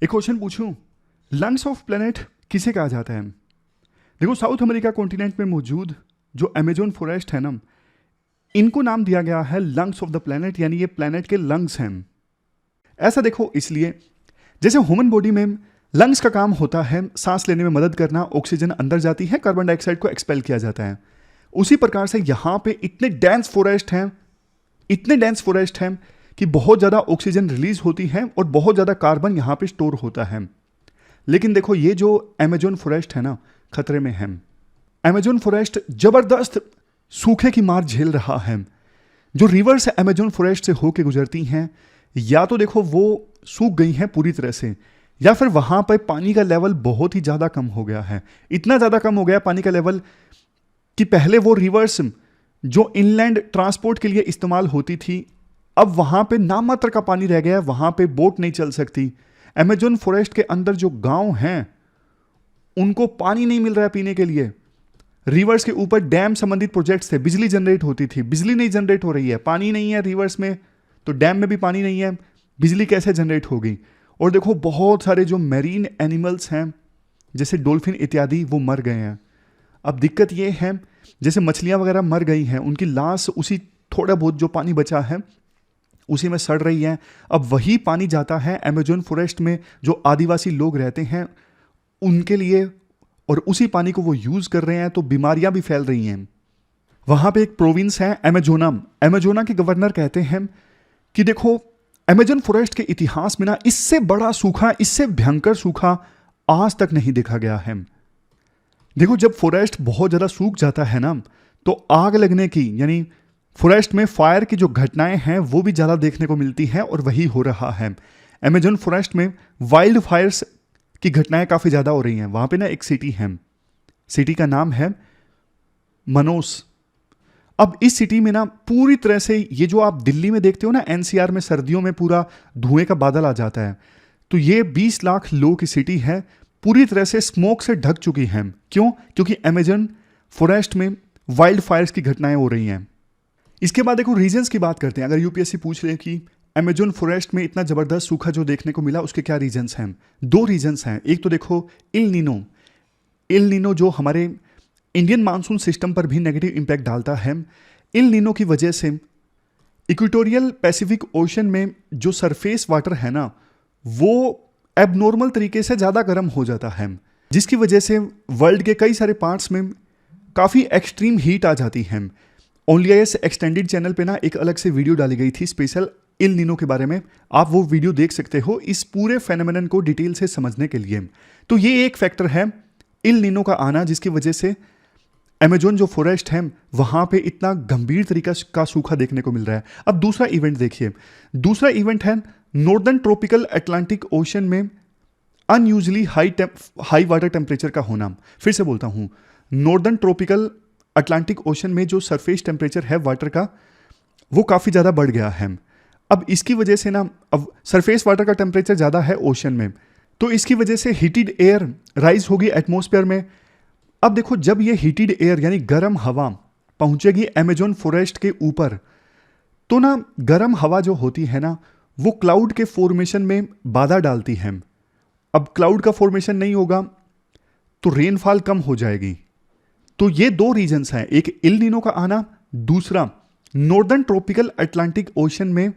एक क्वेश्चन पूछूं, lungs of planet किसे कहा जाता है? देखो, साउथ अमेरिका कॉन्टिनेंट में मौजूद जो अमेजोन फॉरेस्ट है ना, इनको नाम दिया गया है लंग्स ऑफ द प्लेनेट, यानी ये प्लेनेट के लंग्स हैं। ऐसा देखो इसलिए, जैसे ह्यूमन बॉडी में लंग्स का काम होता है सांस लेने में मदद करना, ऑक्सीजन अंदर जाती है, कार्बन डाइऑक्साइड को एक्सपेल किया जाता है। उसी प्रकार से यहाँ पे इतने डेंस फॉरेस्ट हैं कि बहुत ज़्यादा ऑक्सीजन रिलीज होती है और बहुत ज़्यादा कार्बन यहाँ पे स्टोर होता है। लेकिन देखो, ये जो अमेजोन फॉरेस्ट है ना, खतरे में है। अमेजोन फॉरेस्ट जबरदस्त सूखे की मार झेल रहा है। जो रिवर्स अमेजोन फॉरेस्ट से होके गुजरती हैं, या तो देखो वो सूख गई हैं पूरी तरह से, या फिर वहां पर पानी का लेवल बहुत ही ज्यादा कम हो गया है। इतना ज्यादा कम हो गया पानी का लेवल कि पहले वो रिवर्स जो इनलैंड ट्रांसपोर्ट के लिए इस्तेमाल होती थी, अब वहां पे नाम मात्र का पानी रह गया है, वहां पे बोट नहीं चल सकती। अमेजोन फॉरेस्ट के अंदर जो गांव हैं उनको पानी नहीं मिल रहा है पीने के लिए। रिवर्स के ऊपर डैम संबंधित प्रोजेक्ट्स थे, बिजली जनरेट होती थी, बिजली नहीं जनरेट हो रही है, पानी नहीं है रिवर्स में, तो डैम में भी पानी नहीं है, बिजली कैसे जनरेट होगी? और देखो, बहुत सारे जो मैरीन एनिमल्स हैं जैसे डॉल्फिन इत्यादि, वो मर गए हैं। अब दिक्कत ये है, जैसे मछलियां वगैरह मर गई हैं, उनकी लाश उसी थोड़ा बहुत जो पानी बचा है उसी में सड़ रही है। अब वही पानी जाता है अमेजोन फॉरेस्ट में जो आदिवासी लोग रहते हैं उनके लिए, और उसी पानी को वो यूज कर रहे हैं, तो बीमारियां भी फैल रही हैं। वहां पे एक प्रोविंस है अमेजोना के गवर्नर कहते हैं कि देखो, अमेजन फॉरेस्ट के इतिहास में ना इससे बड़ा सूखा, इससे भयंकर सूखा आज तक नहीं देखा गया है। देखो, जब फॉरेस्ट बहुत ज्यादा सूख जाता है ना, तो आग लगने की, यानी फॉरेस्ट में फायर की जो घटनाएं हैं वो भी ज्यादा देखने को मिलती हैं, और वही हो रहा है। अमेजन फॉरेस्ट में वाइल्ड फायर्स की घटनाएं काफी ज्यादा हो रही हैं। वहां पे ना एक सिटी है, सिटी का नाम है मनोस। अब इस सिटी में ना पूरी तरह से, ये जो आप दिल्ली में देखते हो ना एनसीआर में सर्दियों में पूरा धुएं का बादल आ जाता है, तो ये 20 लाख लोगों की सिटी है, पूरी तरह से स्मोक से ढक चुकी है। क्यों? क्योंकि अमेजन फॉरेस्ट में वाइल्ड फायर्स की घटनाएं हो रही हैं। इसके बाद देखो, रीजंस की बात करते हैं। अगर यूपीएससी पूछ ले कि अमेजोन फॉरेस्ट में इतना जबरदस्त सूखा जो देखने को मिला, उसके क्या रीजंस हैं? 2 रीजंस हैं। एक तो देखो इल नीनो जो हमारे इंडियन मानसून सिस्टम पर भी नेगेटिव इंपैक्ट डालता है। इल नीनो की वजह से इक्वेटोरियल पैसिफिक ओशन में जो सरफेस वाटर है ना, वो एबनॉर्मल तरीके से ज़्यादा गर्म हो जाता है, जिसकी वजह से वर्ल्ड के कई सारे पार्ट्स में काफ़ी एक्सट्रीम हीट आ जाती है। ओनलीआईएस एक्सटेंडेड चैनल पे ना एक अलग से वीडियो डाली गई थी स्पेशल इल नीनो के बारे में, आप वो वीडियो देख सकते हो इस पूरे फेनोमेनन को डिटेल से समझने के लिए। तो ये एक फैक्टर है इल नीनो का आना, जिसकी वजह से अमेजोन जो फॉरेस्ट है वहां पे इतना गंभीर तरीका का सूखा देखने को मिल रहा है। अब दूसरा इवेंट देखिए, दूसरा इवेंट है नॉर्दर्न ट्रॉपिकल अटलांटिक ओशन में अनयूजली हाई वाटर टेम्परेचर का होना। फिर से बोलता हूं, नॉर्दर्न ट्रॉपिकल अटलांटिक ओशन में जो सरफेस टेम्परेचर है वाटर का, वो काफ़ी ज़्यादा बढ़ गया है। अब इसकी वजह से ना, अब सरफेस वाटर का टेम्परेचर ज़्यादा है ओशन में, तो इसकी वजह से हीटेड एयर राइज होगी एटमॉस्फेयर में। अब देखो, जब ये हीटेड एयर यानी गर्म हवा पहुंचेगी अमेजोन फॉरेस्ट के ऊपर, तो ना गर्म हवा जो होती है ना, वो क्लाउड के फॉर्मेशन में बाधा डालती है। अब क्लाउड का फॉर्मेशन नहीं होगा तो रेनफॉल कम हो जाएगी। तो ये 2 रीजंस हैं, एक इल नीनो का आना, दूसरा नॉर्दर्न ट्रॉपिकल अटलांटिक ओशन में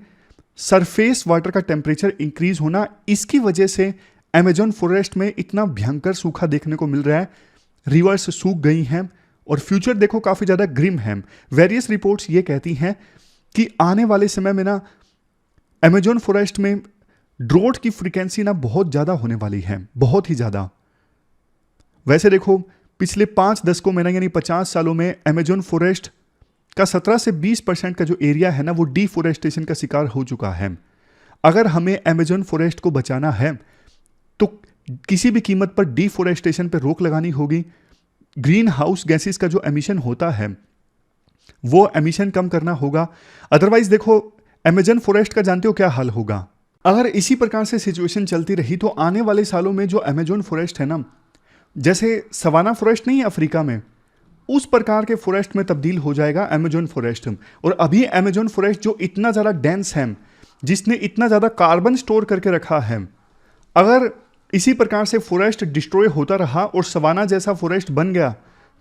सरफेस वाटर का टेम्परेचर इंक्रीज होना। इसकी वजह से अमेजोन फॉरेस्ट में इतना भयंकर सूखा देखने को मिल रहा है, रिवर्स सूख गई हैं, और फ्यूचर देखो काफी ज्यादा ग्रिम है। वेरियस रिपोर्ट्स ये कहती हैं कि आने वाले समय में ना अमेजोन फॉरेस्ट में ड्रोट की फ्रीक्वेंसी ना बहुत ज्यादा होने वाली है, बहुत ही ज्यादा। वैसे देखो, पिछले 5 दशकों में ना, यानी 50 सालों में अमेजोन फॉरेस्ट का 17 से 20% का जो एरिया है ना, वो डिफोरेस्टेशन का शिकार हो चुका है। अगर हमें अमेजोन फॉरेस्ट को बचाना है तो किसी भी कीमत पर डिफोरेस्टेशन पर रोक लगानी होगी। ग्रीन हाउस गैसेस का जो एमिशन होता है वो एमिशन कम करना होगा। अदरवाइज देखो, अमेजन फॉरेस्ट का जानते हो क्या हाल होगा? अगर इसी प्रकार से सिचुएशन चलती रही तो आने वाले सालों में जो अमेजोन फॉरेस्ट है ना, जैसे सवाना फॉरेस्ट नहीं है अफ्रीका में, उस प्रकार के फॉरेस्ट में तब्दील हो जाएगा अमेजोन फॉरेस्ट। और अभी अमेजोन फॉरेस्ट जो इतना ज़्यादा डेंस है, जिसने इतना ज़्यादा कार्बन स्टोर करके रखा है, अगर इसी प्रकार से फॉरेस्ट डिस्ट्रॉय होता रहा और सवाना जैसा फॉरेस्ट बन गया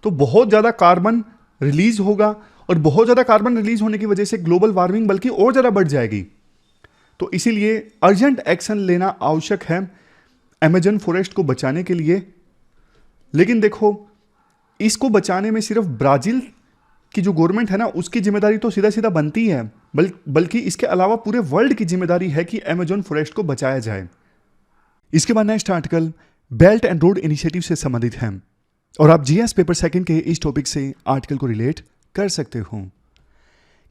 तो बहुत ज़्यादा कार्बन रिलीज होगा, और बहुत ज़्यादा कार्बन रिलीज होने की वजह से ग्लोबल वार्मिंग बल्कि और ज़्यादा बढ़ जाएगी। तो इसीलिए अर्जेंट एक्शन लेना आवश्यक है अमेजन फॉरेस्ट को बचाने के लिए। लेकिन देखो, इसको बचाने में सिर्फ ब्राज़ील की जो गवर्नमेंट है ना, उसकी जिम्मेदारी तो सीधा सीधा बनती है, बल्कि इसके अलावा पूरे वर्ल्ड की जिम्मेदारी है कि अमेजन फॉरेस्ट को बचाया जाए। इसके बाद next article belt and road initiative से संबंधित है, और आप जीएस पेपर सेकंड के इस टॉपिक से आर्टिकल को रिलेट कर सकते हो।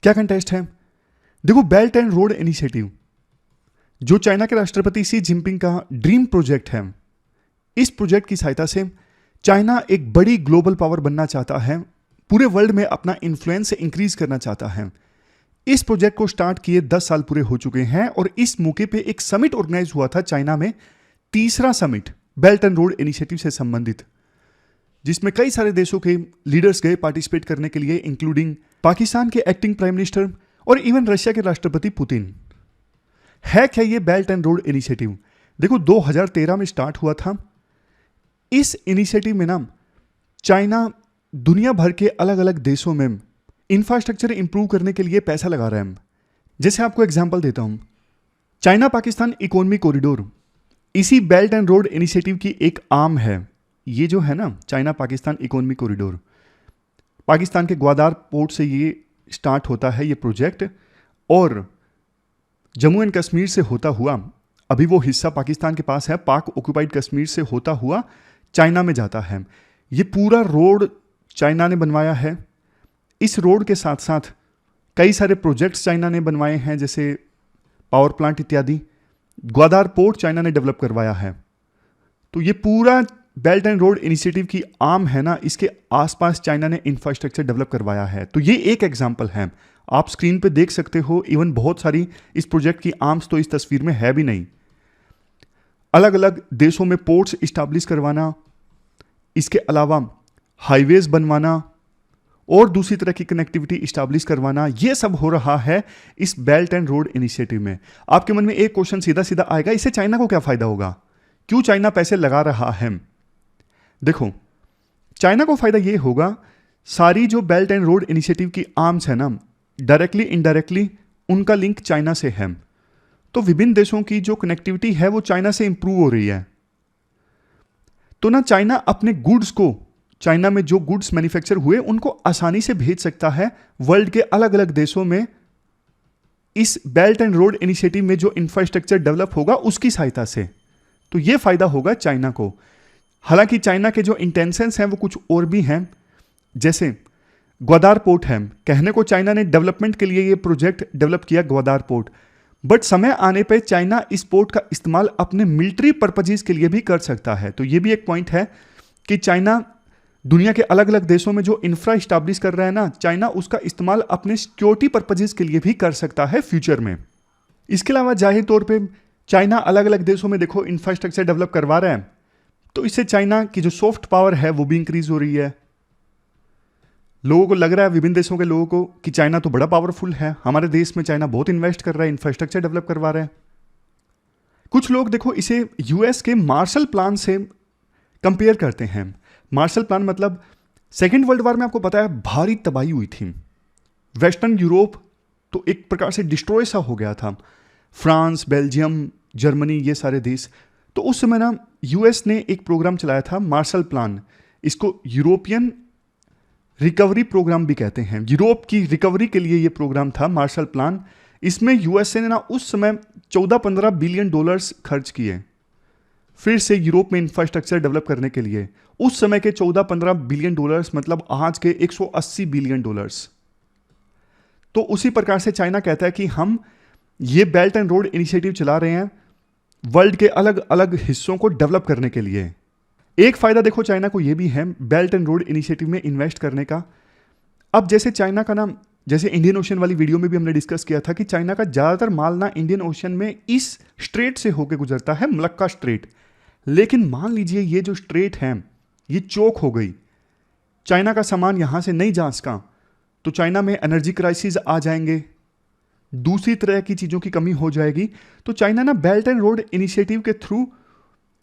क्या कंटेस्ट है? देखो, बेल्ट एंड रोड इनिशिएटिव जो चाइना के राष्ट्रपति शी जिनपिंग का ड्रीम प्रोजेक्ट है, इस प्रोजेक्ट की सहायता से चाइना एक बड़ी ग्लोबल पावर बनना चाहता है, पूरे वर्ल्ड में अपना इन्फ्लुएंस इंक्रीज करना चाहता है। इस प्रोजेक्ट को स्टार्ट किए 10 साल पूरे हो चुके हैं, और इस मौके पे एक समिट ऑर्गेनाइज हुआ था चाइना में, तीसरा summit belt and road initiative से संबंधित, जिसमें कई सारे देशों के लीडर्स गए पार्टिसिपेट करने के लिए, इंक्लूडिंग पाकिस्तान के एक्टिंग प्राइम मिनिस्टर और इवन रशिया के राष्ट्रपति पुतिन। है क्या ये बेल्ट एंड रोड इनिशिएटिव? देखो, 2013 में स्टार्ट हुआ था। इस इनिशिएटिव में ना चाइना दुनिया भर के अलग अलग देशों में इंफ्रास्ट्रक्चर इंप्रूव करने के लिए पैसा लगा रहा है। जैसे आपको एग्जांपल देता हूं, चाइना पाकिस्तान इकोनॉमी कॉरिडोर इसी बेल्ट एंड रोड इनिशिएटिव की एक आर्म है। ये जो है ना China Pakistan economy corridor, Pakistan के ग्वादार पोर्ट से ये स्टार्ट होता है ये प्रोजेक्ट, और जम्मू एंड कश्मीर से होता हुआ, अभी वो हिस्सा पाकिस्तान के पास है, पाक ऑक्यूपाइड कश्मीर से होता हुआ चाइना में जाता है। ये पूरा रोड चाइना ने बनवाया है। इस रोड के साथ साथ कई सारे प्रोजेक्ट्स चाइना ने बनवाए हैं, जैसे पावर प्लांट इत्यादि। ग्वादार पोर्ट चाइना ने डेवलप करवाया है। तो ये पूरा बेल्ट एंड रोड इनिशिएटिव की आर्म है ना, इसके आसपास चाइना ने इंफ्रास्ट्रक्चर डेवलप करवाया है। तो ये एक एग्जांपल है, आप स्क्रीन पे देख सकते हो। इवन बहुत सारी इस प्रोजेक्ट की आर्म्स तो इस तस्वीर में है भी नहीं। अलग अलग देशों में पोर्ट्स इस्टेब्लिश करवाना, इसके अलावा हाईवेज बनवाना और दूसरी तरह की कनेक्टिविटी इस्टेब्लिश करवाना, ये सब हो रहा है इस बेल्ट एंड रोड इनिशिएटिव में। आपके मन में एक क्वेश्चन सीधा सीधा आएगा, इससे चाइना को क्या फायदा होगा? क्यों चाइना पैसे लगा रहा है? देखो, चाइना को फायदा ये होगा, सारी जो बेल्ट एंड रोड इनिशिएटिव की आर्म्स है ना, डायरेक्टली इनडायरेक्टली उनका लिंक चाइना से है। तो विभिन्न देशों की जो कनेक्टिविटी है वो चाइना से इंप्रूव हो रही है। तो ना चाइना अपने गुड्स को, चाइना में जो गुड्स मैन्युफैक्चर हुए उनको आसानी से भेज सकता है वर्ल्ड के अलग अलग देशों में, इस बेल्ट एंड रोड इनिशिएटिव में जो इंफ्रास्ट्रक्चर डेवलप होगा उसकी सहायता से। तो ये फायदा होगा चाइना को। हालांकि चाइना के जो इंटेंशंस हैं वो कुछ और भी हैं। जैसे ग्वादार पोर्ट है, कहने को चाइना ने डेवलपमेंट के लिए ये प्रोजेक्ट डेवलप किया ग्वादार पोर्ट, बट समय आने पे चाइना इस पोर्ट का इस्तेमाल अपने मिलिट्री पर्पजेज के लिए भी कर सकता है। तो ये भी एक पॉइंट है कि चाइना दुनिया के अलग अलग देशों में जो इंफ्रा इस्टेब्लिश कर रहा है ना, चाइना उसका इस्तेमाल अपने सिक्योरिटी पर्पजेज के लिए भी कर सकता है फ्यूचर में। इसके अलावा जाहिर तौर पे चाइना अलग अलग देशों में देखो इंफ्रास्ट्रक्चर डेवलप करवा रहा है, तो इससे चाइना की जो सॉफ्ट पावर है वो भी इंक्रीज हो रही है। लोगों को लग रहा है, विभिन्न देशों के लोगों को, कि चाइना तो बड़ा पावरफुल है, हमारे देश में चाइना बहुत इन्वेस्ट कर रहा है, इंफ्रास्ट्रक्चर डेवलप करवा रहा है। कुछ लोग देखो इसे यूएस के मार्शल प्लान से कंपेयर करते हैं। मार्शल प्लान मतलब सेकेंड वर्ल्ड वॉर में आपको पता है भारी तबाही हुई थी, वेस्टर्न यूरोप तो एक प्रकार से डिस्ट्रॉय सा हो गया था, फ्रांस, बेल्जियम, जर्मनी, ये सारे देश। तो उस समय ना यूएस ने एक प्रोग्राम चलाया था मार्शल प्लान, इसको यूरोपियन रिकवरी प्रोग्राम भी कहते हैं। यूरोप की रिकवरी के लिए ये प्रोग्राम था मार्शल प्लान। इसमें यूएसए ने ना उस समय 14-15 बिलियन डॉलर्स खर्च किए फिर से यूरोप में इंफ्रास्ट्रक्चर डेवलप करने के लिए। उस समय के 14-15 बिलियन डॉलर्स मतलब आज के 180 बिलियन डॉलर्स। तो उसी प्रकार से चाइना कहता है कि हम ये बेल्ट एंड रोड इनिशिएटिव चला रहे हैं वर्ल्ड के अलग अलग हिस्सों को डेवलप करने के लिए। एक फायदा देखो चाइना को ये भी है बेल्ट एंड रोड इनिशिएटिव में इन्वेस्ट करने का। अब जैसे चाइना का नाम, जैसे इंडियन ओशन वाली वीडियो में भी हमने डिस्कस किया था कि चाइना का ज़्यादातर माल ना इंडियन ओशन में इस स्ट्रेट से होकर गुजरता है, मलक्का स्ट्रेट। लेकिन मान लीजिए ये जो स्ट्रेट है ये चोक हो गई, चाइना का सामान यहाँ से नहीं जा सका, तो चाइना में एनर्जी क्राइसिस आ जाएंगे, दूसरी तरह की चीज़ों की कमी हो जाएगी। तो चाइना ना बेल्ट एंड रोड इनिशिएटिव के थ्रू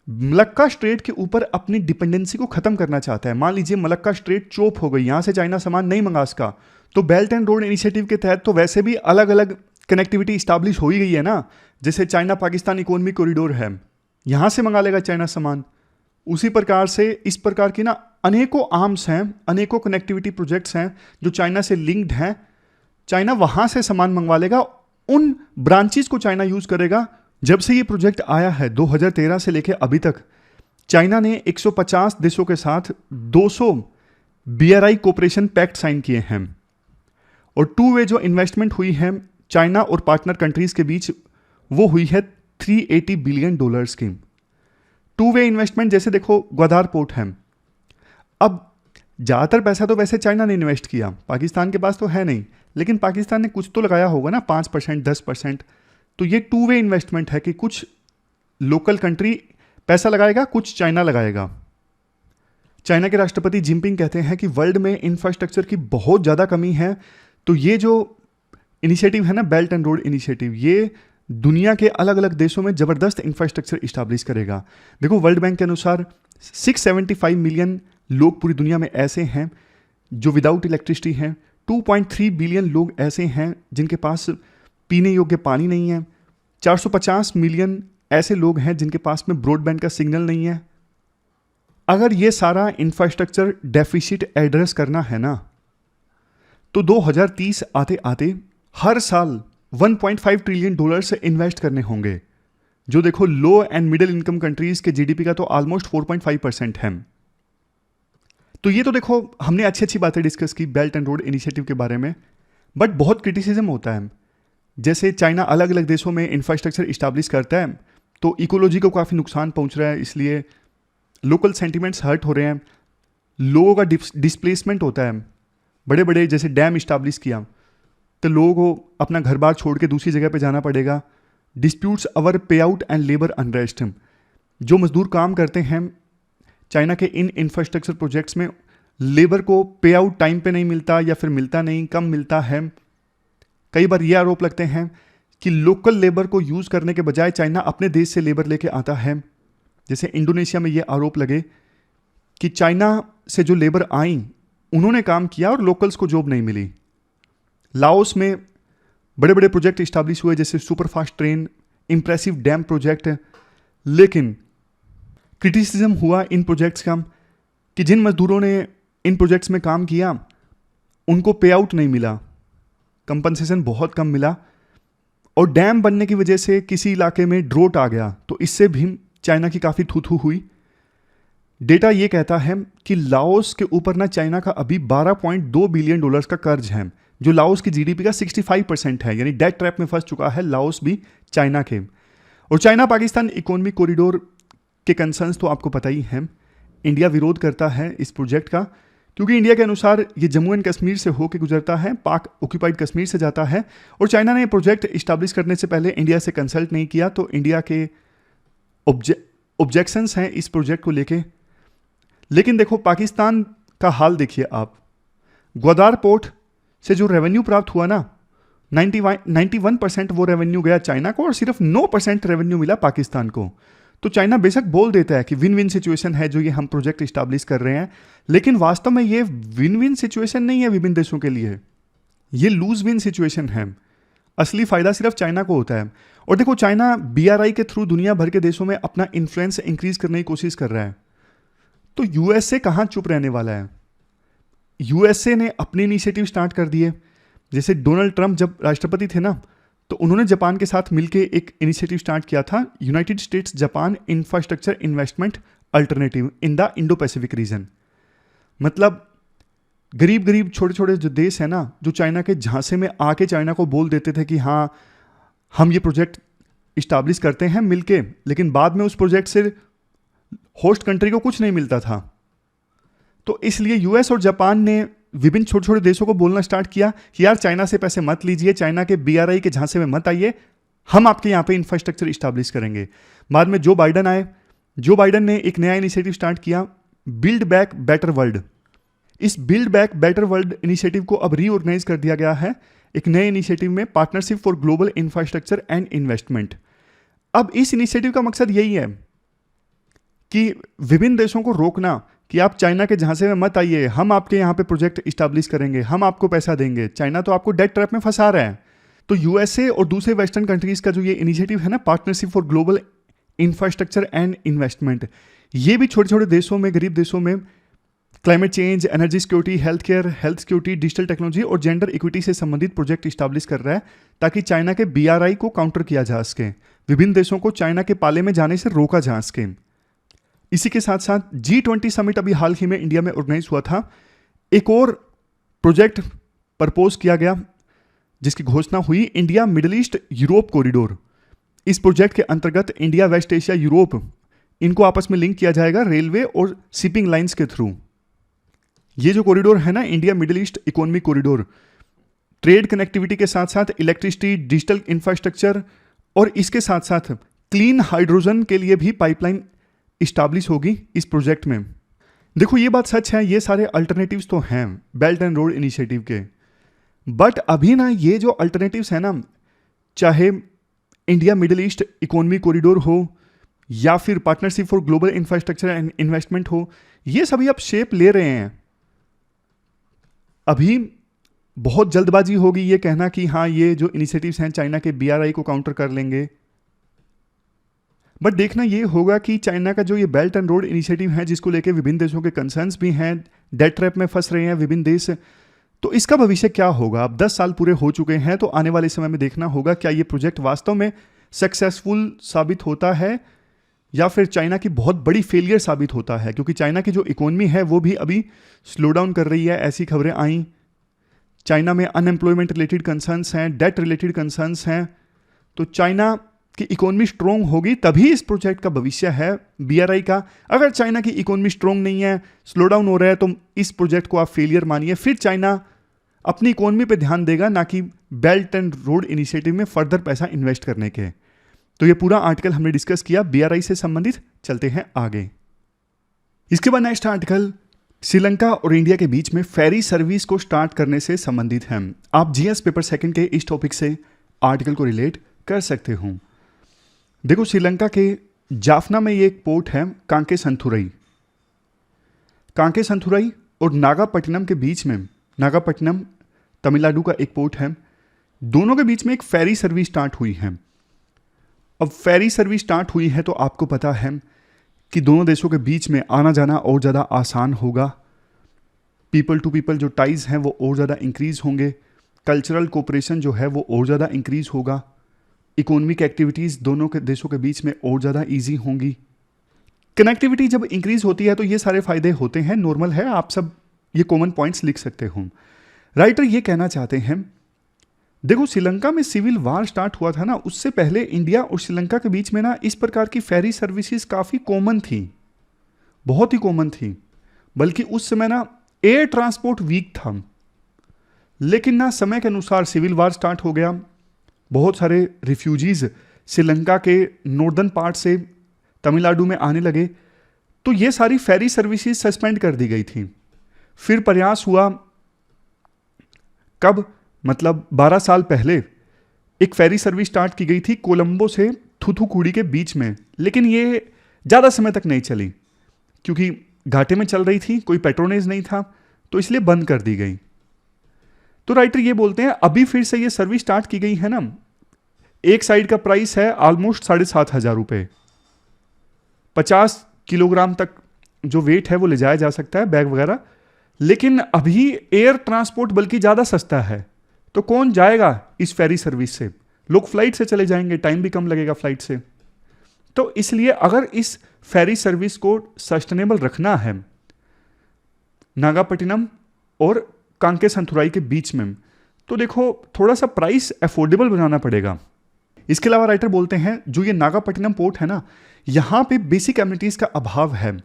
मलक्का स्ट्रेट के ऊपर अपनी डिपेंडेंसी को खत्म करना चाहता है। मान लीजिए मलक्का स्ट्रेट चोप हो गई, यहां से चाइना सामान नहीं मंगा सका, तो बेल्ट एंड रोड इनिशिएटिव के तहत तो वैसे भी अलग अलग कनेक्टिविटी स्टैब्लिश हो ही गई है ना। जैसे चाइना पाकिस्तान इकोनॉमिक कॉरिडोर है, यहां से मंगा लेगा चाइना सामान। उसी प्रकार से इस प्रकार की ना अनेकों आर्म्स हैं, अनेकों कनेक्टिविटी प्रोजेक्ट्स हैं जो चाइना से लिंक्ड हैं। चाइना वहां से सामान मंगवा लेगा, उन ब्रांचेस को चाइना यूज करेगा। जब से ये प्रोजेक्ट आया है 2013 से लेकर अभी तक चाइना ने 150 देशों के साथ 200 BRI कोऑपरेशन पैक्ट साइन किए हैं, और टू वे जो इन्वेस्टमेंट हुई है चाइना और पार्टनर कंट्रीज के बीच वो हुई है $380 बिलियन की टू वे इन्वेस्टमेंट। जैसे देखो ग्वादार पोर्ट है, अब ज़्यादातर पैसा तो वैसे चाइना ने इन्वेस्ट किया, पाकिस्तान के पास तो है नहीं, लेकिन पाकिस्तान ने कुछ तो लगाया होगा ना, 5% 10%। तो ये टू वे इन्वेस्टमेंट है कि कुछ लोकल कंट्री पैसा लगाएगा, कुछ चाइना लगाएगा। चाइना के राष्ट्रपति जिनपिंग कहते हैं कि वर्ल्ड में इंफ्रास्ट्रक्चर की बहुत ज़्यादा कमी है, तो ये जो इनिशिएटिव है ना बेल्ट एंड रोड इनिशिएटिव, ये दुनिया के अलग अलग देशों में ज़बरदस्त इंफ्रास्ट्रक्चर इस्टेब्लिश करेगा। देखो वर्ल्ड बैंक के अनुसार 675 मिलियन लोग पूरी दुनिया में ऐसे हैं जो विदाउट इलेक्ट्रिसिटी हैं, 2.3 बिलियन लोग ऐसे हैं जिनके पास पीने योग्य पानी नहीं है, 450 मिलियन ऐसे लोग हैं जिनके पास में ब्रॉडबैंड का सिग्नल नहीं है। अगर ये सारा इंफ्रास्ट्रक्चर डेफिसिट एड्रेस करना है ना, तो 2030 आते आते हर साल $1.5 ट्रिलियन से इन्वेस्ट करने होंगे, जो देखो लो एंड मिडिल इनकम कंट्रीज के जीडीपी का तो ऑलमोस्ट 4.5% है। तो ये तो देखो हमने अच्छी अच्छी बातें डिस्कस की बेल्ट एंड रोड इनिशिएटिव के बारे में, बट बहुत क्रिटिसिज्म होता है। जैसे चाइना अलग अलग देशों में इंफ्रास्ट्रक्चर इस्टेब्लिश करता है तो इकोलॉजी को काफ़ी नुकसान पहुंच रहा है, इसलिए लोकल सेंटिमेंट्स हर्ट हो रहे हैं, लोगों का डिस्प्लेसमेंट होता है। बड़े बड़े जैसे डैम इस्टेब्लिश किया तो लोगों को अपना घर बार छोड़ के दूसरी जगह पे जाना पड़ेगा। डिस्प्यूट्स अवर पे आउट एंड लेबर अनरेस्ट, जो मजदूर काम करते हैं चाइना के इन इंफ्रास्ट्रक्चर प्रोजेक्ट्स में, लेबर को पे आउट टाइम पे नहीं मिलता या फिर मिलता नहीं, कम मिलता है। कई बार ये आरोप लगते हैं कि लोकल लेबर को यूज़ करने के बजाय चाइना अपने देश से लेबर लेके आता है। जैसे इंडोनेशिया में ये आरोप लगे कि चाइना से जो लेबर आई उन्होंने काम किया और लोकल्स को जॉब नहीं मिली। लाओस में बड़े बड़े प्रोजेक्ट इस्टेब्लिश हुए जैसे superfast train, impressive dam project, लेकिन क्रिटिसिज्म हुआ इन प्रोजेक्ट्स का कि जिन मजदूरों ने इन प्रोजेक्ट्स में काम किया उनको पे आउट नहीं मिला, कंपनसेशन बहुत कम मिला, और डैम बनने की वजह से किसी इलाके में ड्रोट आ गया तो इससे भी चाइना की काफ़ी थू हुई। डेटा ये कहता है कि लाओस के ऊपर ना चाइना का अभी $12.2 बिलियन का कर्ज है, जो लाओस की जीडीपी का 65% है, यानी डेट ट्रैप में फंस चुका है लाओस भी चाइना के। और चाइना पाकिस्तान इकोनॉमिक कॉरिडोर के कंसर्न्स तो आपको पता ही है। इंडिया विरोध करता है इस प्रोजेक्ट का, क्योंकि इंडिया के अनुसार ये जम्मू एंड कश्मीर से होकर गुजरता है, पाक ऑक्यूपाइड कश्मीर से जाता है, और चाइना ने प्रोजेक्ट इस्टेब्लिश करने से पहले इंडिया से कंसल्ट नहीं किया, तो इंडिया के ऑब्जेक्शंस हैं इस प्रोजेक्ट को लेके। लेकिन देखो पाकिस्तान का हाल देखिए आप, ग्वादार पोर्ट से जो रेवेन्यू प्राप्त हुआ ना, 91% वो रेवेन्यू गया चाइना को और सिर्फ 9% रेवेन्यू मिला पाकिस्तान को। तो चाइना बेशक बोल देता है कि विन विन सिचुएशन है जो ये हम प्रोजेक्ट इस्टेब्लिश कर रहे हैं, लेकिन वास्तव में ये विन विन सिचुएशन नहीं है विभिन्न देशों के लिए, ये लूज विन सिचुएशन है। असली फायदा सिर्फ चाइना को होता है। और देखो चाइना BRI के थ्रू दुनिया भर के देशों में अपना इन्फ्लुएंस इंक्रीज करने की कोशिश कर रहा है, तो USA कहाँ चुप रहने वाला है। USA ने अपने इनिशिएटिव स्टार्ट कर दिए। जैसे डोनाल्ड ट्रंप जब राष्ट्रपति थे ना, तो उन्होंने जापान के साथ मिलकर एक इनिशिएटिव स्टार्ट किया था, United states Japan infrastructure investment alternative in the Indo Pacific region. मतलब गरीब गरीब छोटे छोटे जो देश है ना, जो चाइना के झांसे में आके चाइना को बोल देते थे कि हाँ हम ये प्रोजेक्ट इस्टेब्लिश करते हैं मिलके, लेकिन बाद में उस प्रोजेक्ट से होस्ट कंट्री को कुछ नहीं मिलता था। तो इसलिए US और जापान ने विभिन्न छोटे छोटे देशों को बोलना स्टार्ट किया कि यार चाइना से पैसे मत लीजिए, चाइना के BRI के झांसे में मत आइए, हम आपके यहाँ पे इंफ्रास्ट्रक्चर इस्टेब्लिश करेंगे। बाद में जो बाइडन आए, जो बाइडन ने एक नया इनिशिएटिव स्टार्ट किया, बिल्ड बैक बेटर वर्ल्ड। इस build back better world initiative को अब रीऑर्गेनाइज कर दिया गया है एक नए इनिशिएटिव में, partnership for global infrastructure and investment. अब इस इनिशिएटिव का मकसद यही है कि विभिन्न देशों को रोकना कि आप चाइना के झांसे में मत आइए, हम आपके यहाँ पे प्रोजेक्ट इस्टेब्लिश करेंगे, हम आपको पैसा देंगे। चाइना तो आपको डेट ट्रैप में फंसा रहा है। तो यूएसए और दूसरे वेस्टर्न कंट्रीज का जो ये इनिशिएटिव है ना, partnership for global infrastructure and investment, ये भी छोटे छोटे देशों में, गरीब देशों में climate change, energy security, health care, health security, digital technology और जेंडर इक्विटी से संबंधित प्रोजेक्ट इस्टेब्लिश कर रहा है ताकि चाइना के बीआरआई को काउंटर किया जा सके, विभिन्न देशों को चाइना के पाले में जाने से रोका जा सके। इसी के साथ साथ G20 समिट अभी हाल ही में इंडिया में ऑर्गेनाइज हुआ था। एक और प्रोजेक्ट प्रपोज किया गया जिसकी घोषणा हुई, India middle east Europe corridor. इस प्रोजेक्ट के अंतर्गत इंडिया, वेस्ट एशिया, यूरोप, इनको आपस में लिंक किया जाएगा रेलवे और शिपिंग लाइंस के थ्रू। ये जो कॉरिडोर है ना, India middle east economic corridor, trade connectivity के साथ साथ इलेक्ट्रिसिटी, डिजिटल इंफ्रास्ट्रक्चर और इसके साथ साथ क्लीन हाइड्रोजन के लिए भी पाइपलाइन इस्टाब्लिश होगी इस प्रोजेक्ट में। देखो ये बात सच है, ये सारे अल्टरनेटिव्स तो हैं बेल्ट एंड रोड इनिशिएटिव के, बट अभी ना ये जो अल्टरनेटिव्स हैं ना, चाहे India middle east economic corridor हो या फिर partnership for global infrastructure and investment हो, ये सभी अब शेप ले रहे हैं। अभी बहुत जल्दबाजी होगी ये कहना कि हाँ ये जो इनिशिएटिव्स हैं चाइना के बीआरआई को काउंटर कर लेंगे, बट देखना ये होगा कि चाइना का जो ये बेल्ट एंड रोड इनिशिएटिव है जिसको लेके विभिन्न देशों के कंसर्न्स भी हैं, डेट ट्रैप में फंस रहे हैं विभिन्न देश, तो इसका भविष्य क्या होगा। अब 10 साल पूरे हो चुके हैं, तो आने वाले समय में देखना होगा क्या ये प्रोजेक्ट वास्तव में सक्सेसफुल साबित होता है या फिर चाइना की बहुत बड़ी फेलियर साबित होता है, क्योंकि चाइना की जो इकोनॉमी है वो भी अभी स्लो डाउन कर रही है। ऐसी खबरें आई, चाइना में अनएम्प्लॉयमेंट रिलेटेड कंसर्न्स हैं, डेट रिलेटेड कंसर्न्स हैं। तो चाइना की इकोनॉमी स्ट्रोंग होगी तभी इस प्रोजेक्ट का भविष्य है बीआरआई का। अगर चाइना की इकोनॉमी स्ट्रोंग नहीं है, स्लो डाउन हो रहा है, तो इस प्रोजेक्ट को आप फेलियर मानिए। फिर चाइना अपनी इकोनॉमी पे ध्यान देगा, ना कि बेल्ट एंड रोड इनिशिएटिव में फर्दर पैसा इन्वेस्ट करने के। तो ये पूरा आर्टिकल हमने डिस्कस किया बीआरआई से संबंधित। चलते हैं आगे। इसके बाद नेक्स्ट आर्टिकल श्रीलंका और इंडिया के बीच में फेरी सर्विस को स्टार्ट करने से संबंधित है। आप जीएस पेपर सेकंड के इस टॉपिक से आर्टिकल को रिलेट कर सकते हो। देखो श्रीलंका के जाफना में ये एक पोर्ट है कांकेसंथुरई। कांकेसंथुरई और नागापट्टिनम के बीच में, नागापट्टिनम तमिलनाडु का एक पोर्ट है, दोनों के बीच में एक फेरी सर्विस स्टार्ट हुई है। अब फेरी सर्विस स्टार्ट हुई है तो आपको पता है कि दोनों देशों के बीच में आना जाना और ज़्यादा आसान होगा। पीपल टू पीपल जो टाइज हैं वो और ज़्यादा इंक्रीज़ होंगे, कल्चरल कोऑपरेशन जो है वो और ज़्यादा इंक्रीज़ होगा, इकोनॉमिक एक्टिविटीज़ दोनों के देशों के बीच में और ज़्यादा ईजी होंगी। कनेक्टिविटी जब इंक्रीज़ होती है तो ये सारे फायदे होते हैं, नॉर्मल है, आप सब ये कॉमन पॉइंट्स लिख सकते हो। राइटर ये कहना चाहते हैं, देखो श्रीलंका में सिविल वार स्टार्ट हुआ था ना, उससे पहले इंडिया और श्रीलंका के बीच में ना इस प्रकार की फेरी सर्विसेज काफ़ी कॉमन थी, बहुत ही कॉमन थी। बल्कि उस समय ना एयर ट्रांसपोर्ट वीक था, लेकिन ना समय के अनुसार सिविल वार स्टार्ट हो गया, बहुत सारे रिफ्यूजीज श्रीलंका के नॉर्दर्न पार्ट से तमिलनाडु में आने लगे, तो ये सारी फेरी सर्विसेज सस्पेंड कर दी गई थी। फिर प्रयास हुआ, कब, मतलब 12 साल पहले एक फेरी सर्विस स्टार्ट की गई थी कोलंबो से थूथुकुडी के बीच में, लेकिन ये ज़्यादा समय तक नहीं चली क्योंकि घाटे में चल रही थी, कोई पेट्रोनेज नहीं था, तो इसलिए बंद कर दी गई। तो राइटर ये बोलते हैं अभी फिर से ये सर्विस स्टार्ट की गई है ना, एक साइड का प्राइस है ऑलमोस्ट 7,500 रुपये, 50 किलोग्राम तक जो वेट है वो ले जाया जा सकता है, बैग वगैरह। लेकिन अभी एयर ट्रांसपोर्ट बल्कि ज़्यादा सस्ता है, तो कौन जाएगा इस फेरी सर्विस से, लोग फ्लाइट से चले जाएंगे, टाइम भी कम लगेगा फ्लाइट से। तो इसलिए अगर इस फेरी सर्विस को सस्टेनेबल रखना है नागापट्टिनम और कांकेसंथुराई के बीच में, तो देखो थोड़ा सा प्राइस अफोर्डेबल बनाना पड़ेगा। इसके अलावा राइटर बोलते हैं जो ये नागापट्टिनम पोर्ट है ना, यहाँ पे बेसिक एमिनिटीज़ का अभाव है,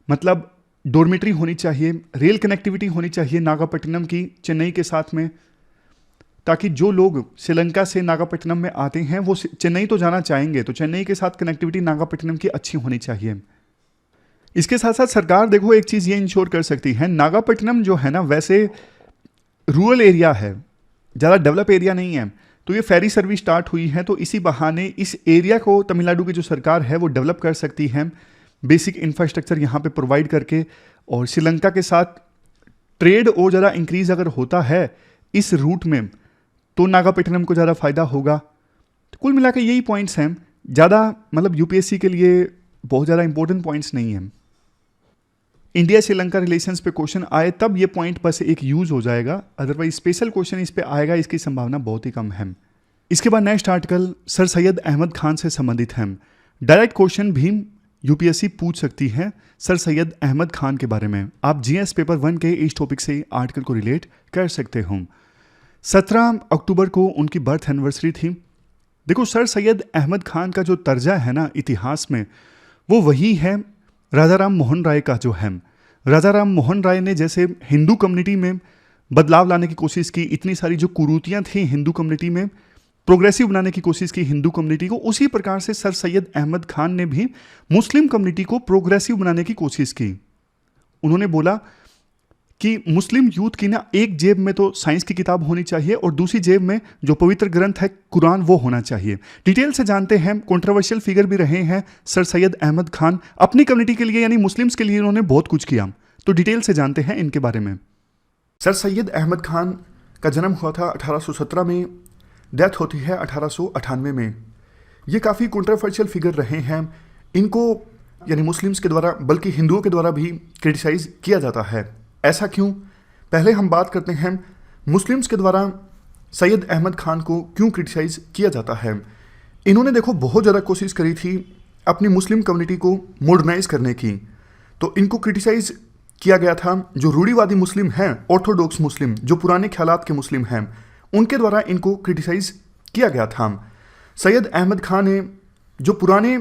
मतलब डॉर्मेट्री होनी चाहिए, रेल कनेक्टिविटी होनी चाहिए नागापट्टिनम की चेन्नई के साथ में, ताकि जो लोग श्रीलंका से नागापट्टिनम में आते हैं वो चेन्नई तो जाना चाहेंगे, तो चेन्नई के साथ कनेक्टिविटी नागापट्टिनम की अच्छी होनी चाहिए। इसके साथ साथ सरकार देखो एक चीज़ ये इंश्योर कर सकती है, नागापट्टिनम जो है ना वैसे रूरल एरिया है, ज़्यादा डेवलप एरिया नहीं है, तो ये फेरी सर्विस स्टार्ट हुई है, तो इसी बहाने इस एरिया को तमिलनाडु की जो सरकार है वो डेवलप कर सकती है, बेसिक इंफ्रास्ट्रक्चर यहाँ पे प्रोवाइड करके, और श्रीलंका के साथ ट्रेड और ज़्यादा इंक्रीज अगर होता है इस रूट में तो नागापट्टिनम को ज़्यादा फायदा होगा। तो कुल मिला के यही पॉइंट्स हैं, ज़्यादा मतलब यूपीएससी के लिए बहुत ज़्यादा इंपॉर्टेंट पॉइंट्स नहीं हैं। इंडिया श्रीलंका रिलेशंस पे क्वेश्चन आए तब ये पॉइंट बस एक यूज हो जाएगा, अदरवाइज स्पेशल क्वेश्चन इस पे आएगा इसकी संभावना बहुत ही कम है। इसके बाद next article sir Syed Ahmad Khan से संबंधित है। डायरेक्ट क्वेश्चन भी यूपीएससी पूछ सकती है सर सैयद अहमद खान के बारे में। आप जीएस पेपर 1 के इस टॉपिक से आर्टिकल को रिलेट कर सकते हो। 17 अक्टूबर को उनकी बर्थ एनिवर्सरी थी। देखो सर सैयद अहमद खान का जो तर्जा है ना इतिहास में, वो वही है राजा राम मोहन राय का जो है। राजा राम मोहन राय ने जैसे हिंदू कम्युनिटी में बदलाव लाने की कोशिश की, इतनी सारी जो कुरीतियाँ थी हिंदू कम्युनिटी में, प्रोग्रेसिव बनाने की कोशिश की हिंदू कम्युनिटी को, उसी प्रकार से सर सैयद अहमद खान ने भी मुस्लिम कम्युनिटी को प्रोग्रेसिव बनाने की कोशिश की। उन्होंने बोला कि मुस्लिम यूथ की ना एक जेब में तो साइंस की किताब होनी चाहिए और दूसरी जेब में जो पवित्र ग्रंथ है कुरान वो होना चाहिए। डिटेल से जानते हैं, कंट्रोवर्शियल फिगर भी रहे हैं सर सैयद अहमद खान, अपनी कम्युनिटी के लिए यानी मुस्लिम्स के लिए इन्होंने बहुत कुछ किया। तो डिटेल से जानते हैं इनके बारे में। सर सैयद अहमद खान का जन्म हुआ था 1817 में, डेथ होती है 1898 में। ये काफ़ी कंट्रोवर्शियल फिगर रहे हैं। इनको यानी मुस्लिम्स के द्वारा बल्कि हिंदुओं के द्वारा भी क्रिटिसाइज किया जाता है। ऐसा क्यों? पहले हम बात करते हैं मुस्लिम्स के द्वारा सैयद अहमद खान को क्यों क्रिटिसाइज किया जाता है। इन्होंने देखो बहुत ज़्यादा कोशिश करी थी अपनी मुस्लिम कम्युनिटी को मॉडर्नाइज करने की, तो इनको क्रिटिसाइज किया गया था। जो रूढ़िवादी मुस्लिम हैं, ऑर्थोडॉक्स मुस्लिम, जो पुराने ख्यालात के मुस्लिम हैं, उनके द्वारा इनको क्रिटिसाइज किया गया था। सैयद अहमद खान ने जो पुराने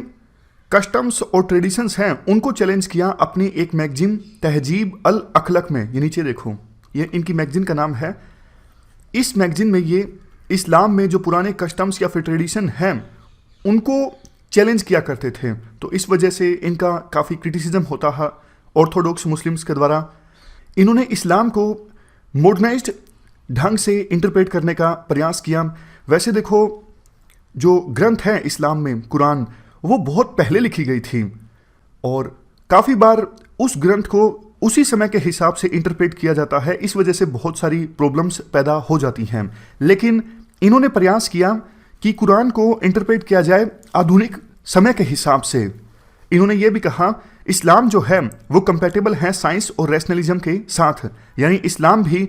कस्टम्स और ट्रेडिशंस हैं उनको चैलेंज किया अपनी एक मैगजीन तहजीब अल अखलक में। ये नीचे देखो, ये इनकी मैगजीन का नाम है। इस मैगजीन में ये इस्लाम में जो पुराने कस्टम्स या फिर ट्रेडिशन हैं उनको चैलेंज किया करते थे, तो इस वजह से इनका काफ़ी क्रिटिसिज्म होता है ऑर्थोडॉक्स मुस्लिम्स के द्वारा। इन्होंने इस्लाम को मॉडर्नाइज्ड ढंग से इंटरप्रेट करने का प्रयास किया। वैसे देखो जो ग्रंथ है इस्लाम में कुरान, वो बहुत पहले लिखी गई थी और काफ़ी बार उस ग्रंथ को उसी समय के हिसाब से इंटरप्रेट किया जाता है, इस वजह से बहुत सारी प्रॉब्लम्स पैदा हो जाती हैं। लेकिन इन्होंने प्रयास किया कि कुरान को इंटरप्रेट किया जाए आधुनिक समय के हिसाब से। इन्होंने ये भी कहा इस्लाम जो है वो कंपैटिबल है साइंस और रैशनलिज्म के साथ, यानी इस्लाम भी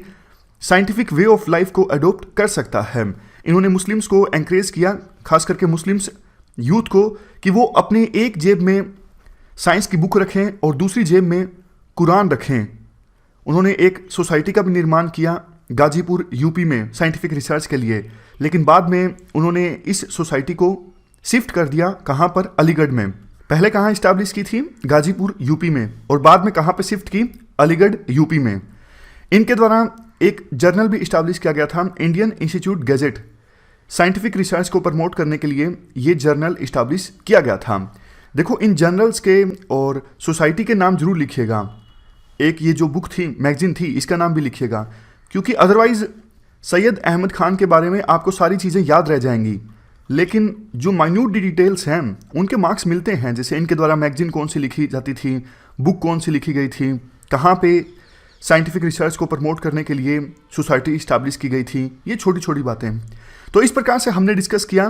साइंटिफिक वे ऑफ लाइफ को अडोप्ट कर सकता है। इन्होंने मुस्लिम्स को एनकरेज किया, खास करके मुस्लिम्स यूथ को, कि वो अपने एक जेब में साइंस की बुक रखें और दूसरी जेब में कुरान रखें। उन्होंने एक सोसाइटी का भी निर्माण किया गाजीपुर यूपी में साइंटिफिक रिसर्च के लिए, लेकिन बाद में उन्होंने इस सोसाइटी को शिफ्ट कर दिया। कहाँ पर? अलीगढ़ में। पहले कहाँ इस्टेब्लिश की थी? गाजीपुर यूपी में, और बाद में कहाँ पर शिफ्ट की? अलीगढ़ यूपी में। इनके द्वारा एक जर्नल भी इस्टेब्लिश किया गया था, Indian institute gadget. Scientific research को प्रमोट करने के लिए ये जर्नल इस्टेब्लिश किया गया था। देखो इन जर्नल्स के और सोसाइटी के नाम जरूर लिखिएगा। एक ये जो बुक थी, मैगजीन थी, इसका नाम भी लिखिएगा, क्योंकि अदरवाइज सैयद अहमद खान के बारे में आपको सारी चीज़ें याद रह जाएंगी, लेकिन जो माइन्यूट डिटेल्स हैं उनके मार्क्स मिलते हैं। जैसे इनके द्वारा मैगजीन कौन सी लिखी जाती थी, बुक कौन सी लिखी गई थी, कहाँ पे साइंटिफिक रिसर्च को प्रमोट करने के लिए सोसाइटी इस्टेब्लिश की गई थी, ये छोटी छोटी बातें। तो इस प्रकार से हमने डिस्कस किया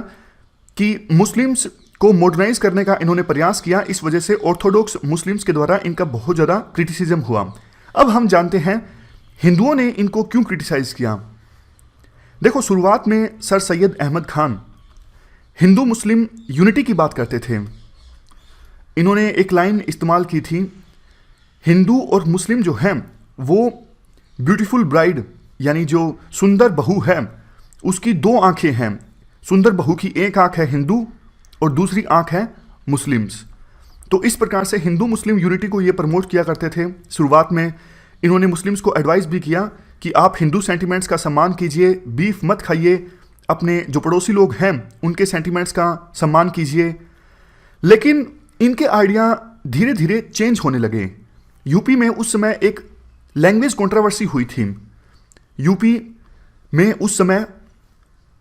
कि मुस्लिम्स को मॉडर्नाइज करने का इन्होंने प्रयास किया, इस वजह से ऑर्थोडॉक्स मुस्लिम्स के द्वारा इनका बहुत ज़्यादा क्रिटिसिज्म हुआ। अब हम जानते हैं हिंदुओं ने इनको क्यों क्रिटिसाइज किया। देखो शुरुआत में sir Syed Ahmad Khan Hindu Muslim unity की बात करते थे। इन्होंने एक लाइन इस्तेमाल की थी, हिंदू और मुस्लिम जो हैं वो ब्यूटीफुल ब्राइड, यानी जो सुंदर बहू है उसकी दो आंखें हैं। सुंदर बहू की एक आंख है हिंदू और दूसरी आंख है मुस्लिम्स। तो इस प्रकार से हिंदू मुस्लिम यूनिटी को ये प्रमोट किया करते थे। शुरुआत में इन्होंने मुस्लिम्स को एडवाइस भी किया कि आप हिंदू सेंटिमेंट्स का सम्मान कीजिए, बीफ मत खाइए, अपने जो पड़ोसी लोग हैं उनके सेंटिमेंट्स का सम्मान कीजिए। लेकिन इनके आइडिया धीरे धीरे चेंज होने लगे। यूपी में उस समय एक लैंग्वेज कंट्रोवर्सी हुई थी। यूपी में उस समय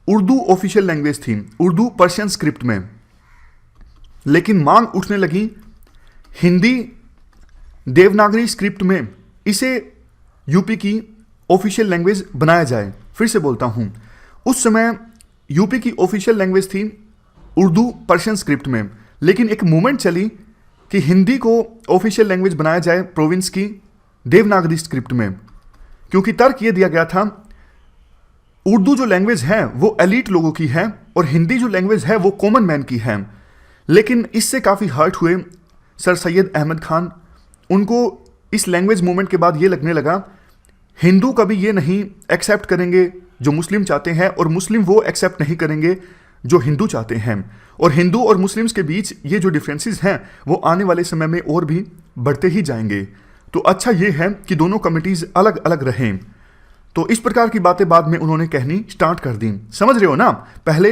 उर्दू ऑफिशियल लैंग्वेज थी, उर्दू पर्शियन स्क्रिप्ट में, लेकिन मांग उठने लगी हिंदी देवनागरी स्क्रिप्ट में इसे यूपी की ऑफिशियल लैंग्वेज बनाया जाए। फिर से बोलता हूँ, उस समय यूपी की ऑफिशियल लैंग्वेज थी उर्दू पर्शियन स्क्रिप्ट में, लेकिन एक मूवमेंट चली कि हिंदी को ऑफिशियल लैंग्वेज बनाया जाए प्रोविंस की देवनागरी स्क्रिप्ट में, क्योंकि तर्क ये दिया गया था उर्दू जो लैंग्वेज है वो एलीट लोगों की है और हिंदी जो लैंग्वेज है वो कॉमन मैन की है। लेकिन इससे काफ़ी हर्ट हुए सर सैयद अहमद खान। उनको इस लैंग्वेज मूवमेंट के बाद ये लगने लगा हिंदू कभी ये नहीं एक्सेप्ट करेंगे जो मुस्लिम चाहते हैं और मुस्लिम वो एक्सेप्ट नहीं करेंगे जो हिंदू चाहते हैं, और हिंदू और मुस्लिम्स के बीच ये जो डिफरेंसेस हैं वो आने वाले समय में और भी बढ़ते ही जाएंगे। तो अच्छा ये है कि दोनों कमिटीज़ अलग अलग रहें। तो इस प्रकार की बातें बाद में उन्होंने कहनी स्टार्ट कर दी। समझ रहे हो ना, पहले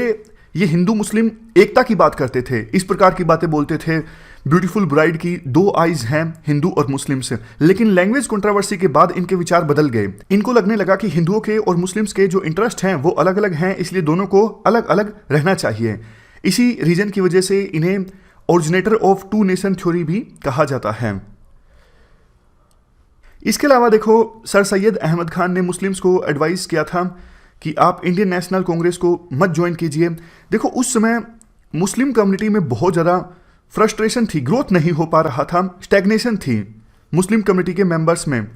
ये हिंदू मुस्लिम एकता की बात करते थे, इस प्रकार की बातें बोलते थे, ब्यूटीफुल ब्राइड की 2 आइज हैं हिंदू और मुस्लिम से। लेकिन लैंग्वेज कंट्रोवर्सी के बाद इनके विचार बदल गए। इनको लगने लगा कि हिंदुओं के और मुस्लिम्स के जो इंटरेस्ट हैं वो अलग अलग हैं, इसलिए दोनों को अलग अलग रहना चाहिए। इसी रीजन की वजह से इन्हें ओरिजिनेटर ऑफ 2 नेशन थ्योरी भी कहा जाता है। इसके अलावा देखो, सर सैयद अहमद खान ने मुस्लिम्स को एडवाइस किया था कि आप इंडियन नेशनल कांग्रेस को मत ज्वाइन कीजिए। देखो, उस समय मुस्लिम कम्युनिटी में बहुत ज़्यादा फ्रस्ट्रेशन थी, ग्रोथ नहीं हो पा रहा था, स्टैग्नेशन थी मुस्लिम कम्युनिटी के मेंबर्स में।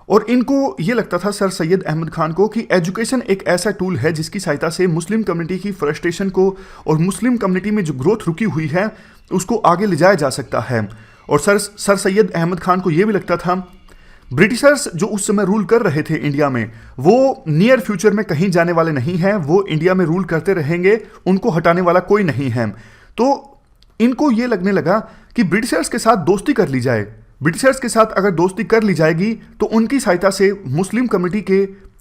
और इनको ये लगता था सर सैयद अहमद खान को कि एजुकेशन एक ऐसा टूल है जिसकी सहायता से मुस्लिम कम्युनिटी की फ्रस्ट्रेशन को और मुस्लिम कम्युनिटी में जो ग्रोथ रुकी हुई है उसको आगे ले जाया जा सकता है। और सर सैयद अहमद खान को ये भी लगता था ब्रिटिशर्स जो उस समय रूल कर रहे थे इंडिया में वो नियर फ्यूचर में कहीं जाने वाले नहीं हैं, वो इंडिया में रूल करते रहेंगे, उनको हटाने वाला कोई नहीं है। तो इनको ये लगने लगा कि ब्रिटिशर्स के साथ दोस्ती कर ली जाए। ब्रिटिशर्स के साथ अगर दोस्ती कर ली जाएगी तो उनकी सहायता से मुस्लिम कम्युनिटी के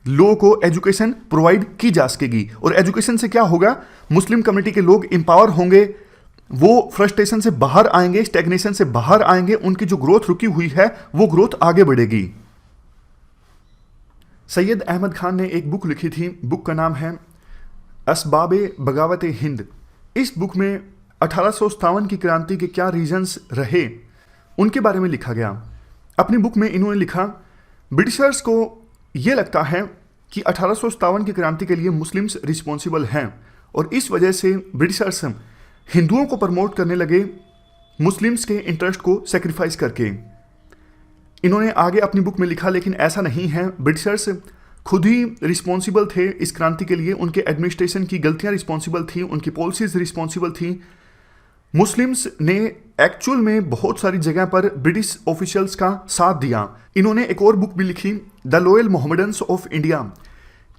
लोगों को एजुकेशन प्रोवाइड की जा सकेगी, और एजुकेशन से क्या होगा, मुस्लिम कम्युनिटी के लोग एम्पावर होंगे, वो फ्रस्ट्रेशन से बाहर आएंगे, स्टैग्नेशन से बाहर आएंगे, उनकी जो ग्रोथ रुकी हुई है वो ग्रोथ आगे बढ़ेगी। सैयद अहमद खान ने एक बुक लिखी थी, बुक का नाम है असबाबे बगावत हिंद। इस बुक में 1857 की क्रांति के क्या रीजंस रहे उनके बारे में लिखा गया। अपनी बुक में इन्होंने लिखा, ब्रिटिशर्स को ये लगता है कि 1857 की क्रांति के लिए मुस्लिम्स रिस्पॉन्सिबल हैं, और इस वजह से ब्रिटिशर्स हिंदुओं को प्रमोट करने लगे मुस्लिम्स के इंटरेस्ट को सेक्रीफाइस करके। इन्होंने आगे अपनी बुक में लिखा, लेकिन ऐसा नहीं है, ब्रिटिशर्स खुद ही रिस्पॉन्सिबल थे इस क्रांति के लिए, उनके एडमिनिस्ट्रेशन की गलतियां रिस्पॉन्सिबल थी, उनकी पॉलिसीज रिस्पॉन्सिबल थी। मुस्लिम्स ने एक्चुअल में बहुत सारी जगह पर ब्रिटिश ऑफिशियल्स का साथ दिया। इन्होंने एक और बुक भी लिखी, the loyal Mohammedans of India.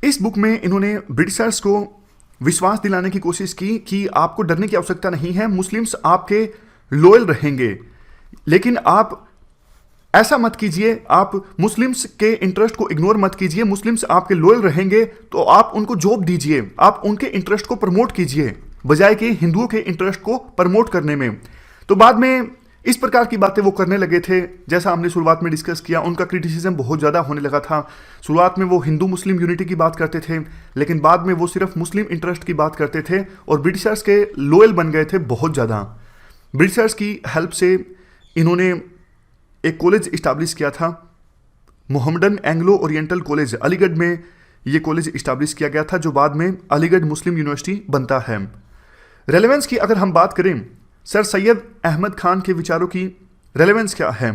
इस बुक में इन्होंने ब्रिटिशर्स को विश्वास दिलाने की कोशिश की कि आपको डरने की आवश्यकता नहीं है, मुस्लिम्स आपके लॉयल रहेंगे, लेकिन आप ऐसा मत कीजिए, आप मुस्लिम्स के इंटरेस्ट को इग्नोर मत कीजिए, मुस्लिम्स आपके लॉयल रहेंगे तो आप उनको जॉब दीजिए, आप उनके इंटरेस्ट को प्रमोट कीजिए बजाय कि हिंदुओं के इंटरेस्ट को प्रमोट करने में। तो बाद में इस प्रकार की बातें वो करने लगे थे, जैसा हमने शुरुआत में डिस्कस किया, उनका क्रिटिसिज्म बहुत ज़्यादा होने लगा था। शुरुआत में वो हिंदू मुस्लिम यूनिटी की बात करते थे, लेकिन बाद में वो सिर्फ मुस्लिम इंटरेस्ट की बात करते थे और ब्रिटिशर्स के लॉयल बन गए थे बहुत ज़्यादा। ब्रिटिशर्स की हेल्प से इन्होंने एक कॉलेज इस्टेब्लिश किया था, Mohammedan Anglo oriental college, Aligarh में ये कॉलेज इस्टेब्लिश किया गया था, जो बाद में अलीगढ़ मुस्लिम यूनिवर्सिटी बनता है। रेलेवेंस की अगर हम बात करें, सर सैयद अहमद खान के विचारों की रेलेवेंस क्या है,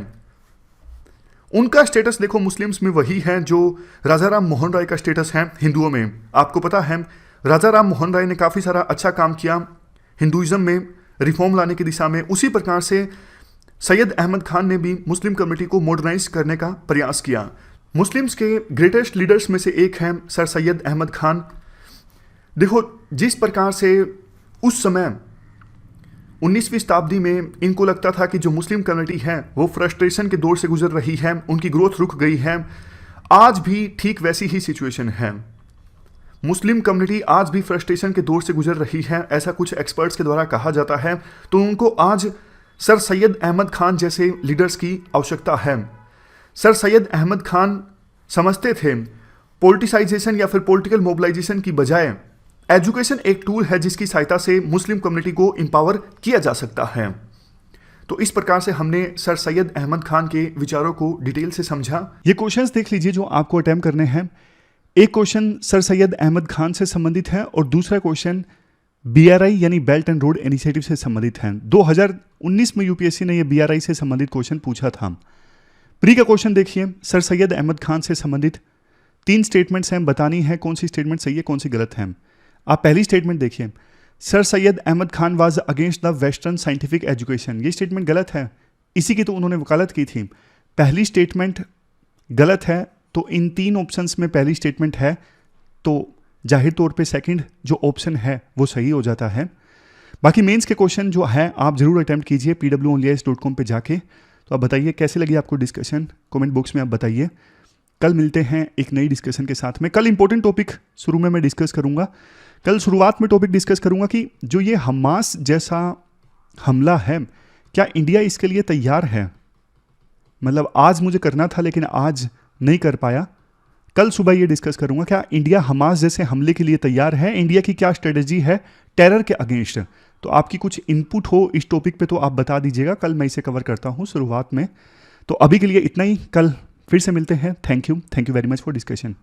उनका स्टेटस देखो मुस्लिम्स में वही है जो राजा राम मोहन राय का स्टेटस है हिंदुओं में। आपको पता है राजा राम मोहन राय ने काफ़ी सारा अच्छा काम किया हिंदुइज्म में रिफॉर्म लाने की दिशा में, उसी प्रकार से सैयद अहमद खान ने भी मुस्लिम कम्युनिटी को मॉडर्नाइज करने का प्रयास किया। मुस्लिम्स के ग्रेटेस्ट लीडर्स में से एक हैं सर सैयद अहमद खान। देखो, जिस प्रकार से उस समय 19वीं शताब्दी में इनको लगता था कि जो मुस्लिम कम्युनिटी है वो फ्रस्ट्रेशन के दौर से गुजर रही है, उनकी ग्रोथ रुक गई है, आज भी ठीक वैसी ही सिचुएशन है। मुस्लिम कम्युनिटी आज भी फ्रस्ट्रेशन के दौर से गुजर रही है, ऐसा कुछ एक्सपर्ट्स के द्वारा कहा जाता है। तो उनको आज सर सैयद अहमद खान जैसे लीडर्स की आवश्यकता है। सर सैयद अहमद खान समझते थे पॉलिटिसाइजेशन या फिर पॉलिटिकल मोबिलाइजेशन की बजाय एजुकेशन एक टूल है जिसकी सहायता से मुस्लिम कम्युनिटी को एम्पावर किया जा सकता है। तो इस प्रकार से हमने सर सैयद अहमद खान के विचारों को डिटेल से समझा। ये क्वेश्चंस देख लीजिए जो आपको अटेम्प्ट करने हैं। एक क्वेश्चन सर सैयद अहमद खान से संबंधित है और दूसरा क्वेश्चन BRI यानी बेल्ट एंड रोड इनिशिएटिव से संबंधित है। 2019 में यूपीएससी ने ये BRI से संबंधित क्वेश्चन पूछा था। प्री का क्वेश्चन देखिए, सर सैयद अहमद खान से संबंधित 3 स्टेटमेंट्स हैं, बतानी है कौन सी स्टेटमेंट सही है कौन सी गलत है। आप पहली स्टेटमेंट देखिए, sir Syed Ahmad Khan was against the western scientific education. ये स्टेटमेंट गलत है, इसी की तो उन्होंने वकालत की थी। पहली स्टेटमेंट गलत है, तो इन 3 ऑप्शंस में पहली स्टेटमेंट है, तो जाहिर तौर पे सेकंड जो ऑप्शन है वो सही हो जाता है। बाकी मेंस के क्वेश्चन जो है आप जरूर अटेम्प्ट कीजिए pwonlyis.com पे जाके। तो आप बताइए कैसे लगी आपको डिस्कशन, कमेंट बॉक्स में आप बताइए। कल मिलते हैं एक नई डिस्कशन के साथ में। कल इंपॉर्टेंट टॉपिक शुरू में मैं डिस्कस करूंगा। कल शुरुआत में टॉपिक डिस्कस करूंगा कि जो ये हमास जैसा हमला है, क्या इंडिया इसके लिए तैयार है। मतलब आज मुझे करना था लेकिन आज नहीं कर पाया। कल सुबह ये डिस्कस करूंगा क्या इंडिया हमास जैसे हमले के लिए तैयार है, इंडिया की क्या स्ट्रेटजी है टेरर के अगेंस्ट। तो आपकी कुछ इनपुट हो इस टॉपिक पे तो आप बता दीजिएगा, कल मैं इसे कवर करता हूँ शुरुआत में। तो अभी के लिए इतना ही, कल फिर से मिलते हैं। Thank you very much for discussion.